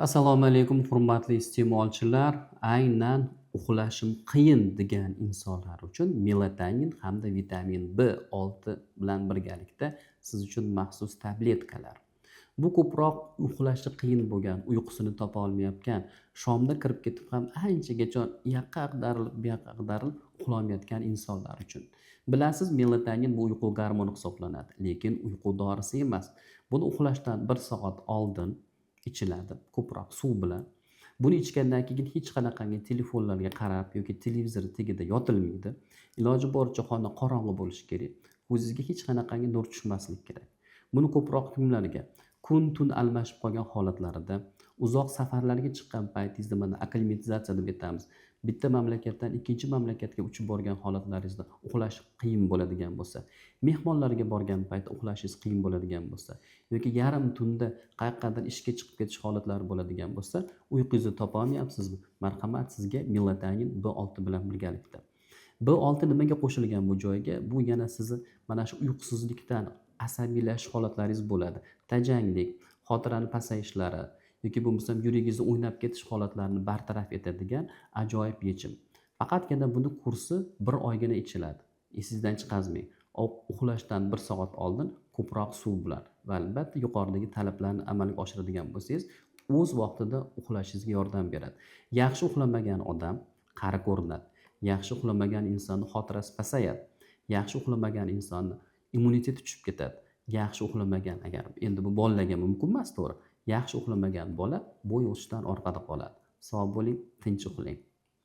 Assalomu alaykum hurmatli iste'molchilar. Aynan uxlashim qiyin degan insonlar uchun melatonin hamda vitamin B6 bilan birgalikda siz uchun maxsus tabletkalar. Bu ko'proq uxlashi qiyin bo'lgan, uyqusini topa olmayotgan, shomda kirib ketib ham anchagacha u yoqqa ag'darilib, bu yoqqa ag'darilib uxlolmayotgan insonlar uchun. Bilasiz, melatonin bu uyqu gormoni hisoblanadi, lekin uyqu dorisi emas. Buni uxlashdan 1 soat oldin ichiladi, ko'proq suv bilan. Buni ichgandan keyin hech qanaqangi telefonlarga qarab yoki televizor tagida yotilmaydi. Iloji boricha xona qorong'i bo'lishi kerak. Ko'zingizga hech qanaqangi nur tushmasligi kerak. Buni ko'proq kimlarga? Kun-tun almashib qolgan holatlarida, uzoq safarlarga chiqqan paytingizda, mana akklimatizatsiya deb aytamiz. Bitta mamlakatdan ikkinchi mamlakatga uchib borgan holatlaringizda uxlash qiyin bo'ladigan bo'lsa, mehmonlarga borgan paytda uxlashingiz qiyin bo'ladigan bo'lsa yoki yarim tunda qayoqqadir ishga chiqib ketish holatlari bo'ladigan bo'lsa, uyqungizni topa olmayapsizmi? Marhamat, sizga melatonin B6 bilan birgalikda. B6 nimaga qo'shilgan bu joyga? Bu yana sizni mana shu uyqusizlikdan asabiylashish holatlaringiz bo'ladi. Tajanglik, xotirani pasayishlari yoki bo'lmasam yuragingizni o'ynab ketish holatlarini bartaraf etadigan ajoyib yechim. Faqatgina buni kursi 1 oygina ichiladi. Esingizdan chiqazmang. Uxlashdan 1 soat oldin ko'proq suv bilan va albatta yuqoridagi talablarni amalga oshiradigan bo'lsangiz, o'z vaqtida uxlashingizga yordam beradi. Yaxshi uxlamagan odam qari ko'rinadi. Yaxshi uxlamagan insonning xotirasi pasayadi. Yaxshi uxlamagan insonning immuniteti tushib ketadi. Yaxshi uxlamagan, agar endi bu bolalarga mumkin emas, to'g'ri. Yaxshi uxlamagan bola bo'y o'sishdan orqada qoladi. Sog' bo'ling, tinch uxlang.